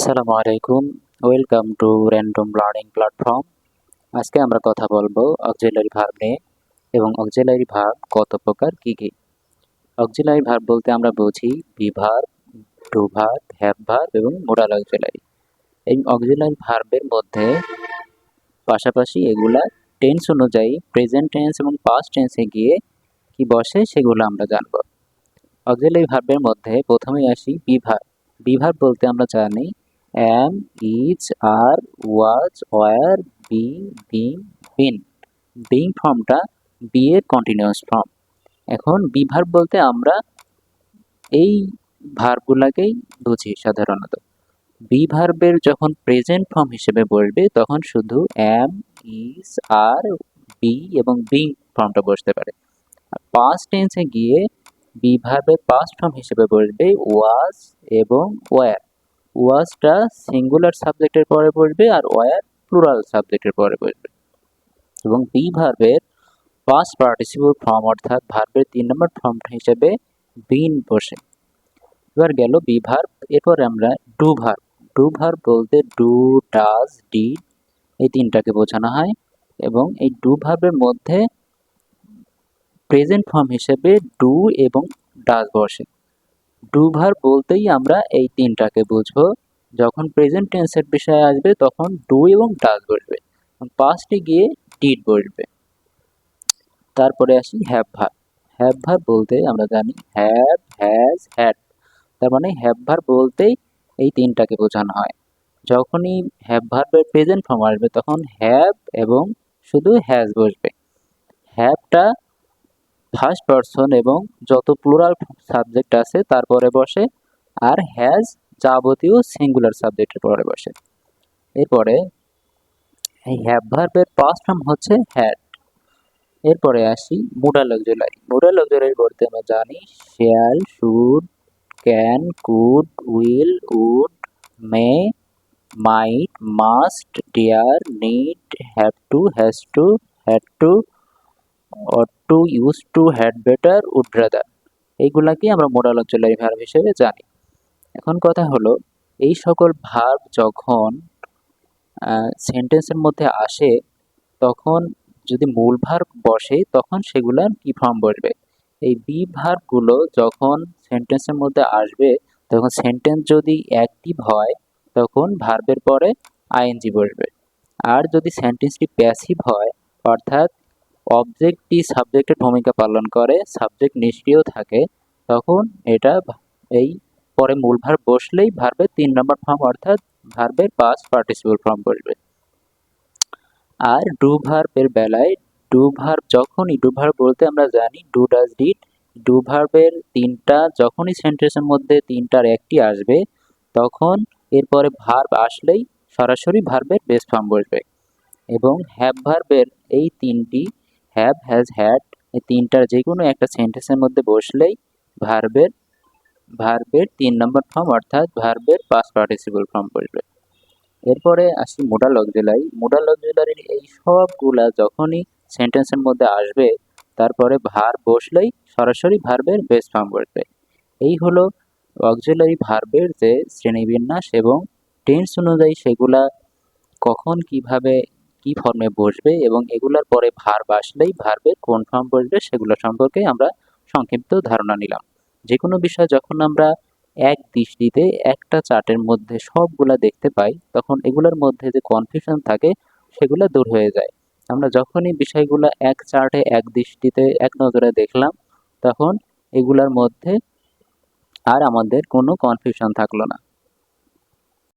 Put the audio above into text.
আসসালামু আলাইকুম। Welcome to random learning platform. আজকে আমরা কথা বলবো অক্সিলারি ভার্ব নিয়ে এবং অক্সিলারি ভার্ব কত প্রকার কি কি। অক্সিলারি ভার্ব বলতে আমরা বুঝি be verb, to verb, have verb এবং মোডাল অক্সিলারি। এই অক্সিলারি ভার্বের মধ্যে পাশাপাশি এগুলা টেন্স অনুযায়ী প্রেজেন্ট টেন্স এবং পাস্ট টেন্সে গিয়ে কি বসে সেগুলো আমরা জানব। অক্সিলারি ভার্বের মধ্যে প্রথমেই আসি বি ভার্ব। বি ভার্ব বলতে আমরা জানি am, is, are, was, were, be, being, been। being ফর্মটা বি এর কন্টিনিউয়াস ফর্ম। এখন বি ভার্ব বলতে আমরা এই ভার্বগুলাকেই বুঝি সাধারণত। বি ভার্বের যখন প্রেজেন্ট ফর্ম হিসেবে বসবে তখন শুধু am, is, are, be এবং being ফর্মটা বসতে পারে। আর পাস্ট টেন্সে গিয়ে বি ভার্বের পাস্ট ফর্ম হিসেবে বসবে was এবং were। ওয়াজটা সিঙ্গুলার সাবজেক্টের পরে বসবে আর ওয়ার প্লুরাল সাবজেক্টের পরে বসবে। এবং বি ভার্বের পাস্ট পার্টিসিপল ফর্ম অর্থাৎ ভার্বের 3 নম্বর ফর্ম হিসেবে বিন বসে। এবার গেল বি ভার্ব। এরপর আমরা ডু ভার্ব। ডু ভার্ব বলতে ডু, ডাজ, ডিড এই তিনটাকে বোঝানো হয় এবং এই ডু ভার্বের মধ্যে প্রেজেন্ট ফর্ম হিসেবে ডু এবং ডাজ বসে। ডু ভার্ব বলতেই আমরা এই তিনটাকে বুঝবো। যখন প্রেজেন্ট টেন্সের বিষয়ে আসবে তখন ডু এবং ডাজ বসবে, পাস্টে গিয়ে ডিড বসবে। তারপরে আসি হ্যাভ ভার্ব। হ্যাভ ভার্ব বলতে আমরা জানি হ্যাভ, হ্যাজ, হ্যাড। তার মানে হ্যাভ ভার্ব বলতেই এই তিনটাকে বোঝানো হয়। যখনই হ্যাভ ভার্বের প্রেজেন্ট ফর্ম আসবে তখন হ্যাভ এবং শুধু হ্যাজ বসবে। হ্যাভটা ফার্স্ট পারসন এবং যত প্লুরাল সাবজেক্ট আছে তারপরে বসে, আর হ্যাজ যাবতীয় সিঙ্গুলার সাবজেক্টের পরে বসে। এরপরে এই হ্যাভ ভার্বের পাস্ট ফর্ম হচ্ছে হ্যাড। এরপরে আসি মোডাল অক্সিলারি। মোডাল অক্সিলারি বলতে আমরা জানি shall, should, can, could, will, would, may, might, must, dare, need, have to, has to, had to, ought to, used to, had better, would rather। এইগুলাকে আমরা modal auxiliary verb হিসেবে জানি। এখন কথা হলো এই সকল ভার্ব যখন সেন্টেন্সের মধ্যে আসে তখন যদি মূল ভার্ব বসে তখন সেগুলার কি ফর্ম বসবে। এই বি ভার্বগুলো যখন সেন্টেন্সের মধ্যে আসবে তখন সেন্টেন্স যদি অ্যাক্টিভ হয় তখন ভার্বের পরে আইএনজি বসবে। আর যদি সেন্টেন্সটি প্যাসিভ হয় অর্থাৎ অবজেক্টটি সাবজেক্টের ভূমিকা পালন করে, সাবজেক্ট নিষ্ক্রিয় থাকে, তখন এটা এই পরে মূল ভার্ব বসলেই ভার্বের 3 নম্বর ফর্ম অর্থাৎ ভার্বের পাস্ট পার্টিসিপল ফর্ম বসবে। আর ডু ভার্বের বেলায় ডু ভার্ব যখনই ডু ভার্ব বলতে আমরা জানি ডু, ডাজ, ডিড। ডু ভার্বের তিনটা যখনই সেন্টেন্সের মধ্যে তিনটার একটি আসবে তখন এরপরে ভার্ব আসলেই সরাসরি ভার্বের বেস ফর্ম বসবে। এবং হ্যাভ ভার্বের এই তিনটি হ্যাভ, হ্যাজ, হ্যাড এই তিনটার যে কোনো একটা সেন্টেন্সের মধ্যে বসলেই ভার্বের 3 নম্বর ফর্ম অর্থাৎ ভার্বের পাস্ট পার্টিসিপল ফর্ম বসবে। এরপরে আসি মোডাল অক্সিলারি। মোডাল অক্সিলারির এই সবগুলা যখনই সেন্টেন্সের মধ্যে আসবে তারপরে ভার্ব বসলেই সরাসরি ভার্বের বেস ফর্ম বসবে। এই হলো অক্সিলারি ভার্বের যে শ্রেণীবিন্যাস এবং টেন্স অনুযায়ী সেগুলা কখন কিভাবে কি ফর্মে বসবে এবং এগুলার পরে ভার্ব আসলেই ভার্বের কোন ফর্ম বসবে সেগুলো সম্পর্কে আমরা সংক্ষিপ্ত ধারণা নিলাম। যে কোনো বিষয় যখন আমরা এক দৃষ্টিতে একটা চার্টের মধ্যে সবগুলা দেখতে পাই তখন এগুলোর মধ্যে যে কনফিউশন থাকে সেগুলো দূর হয়ে যায়। আমরা যখনই বিষয়গুলো এক চার্টে এক দৃষ্টিতে এক নজরে দেখলাম তখন এগুলার মধ্যে আর আমাদের কোনো কনফিউশন থাকলো না।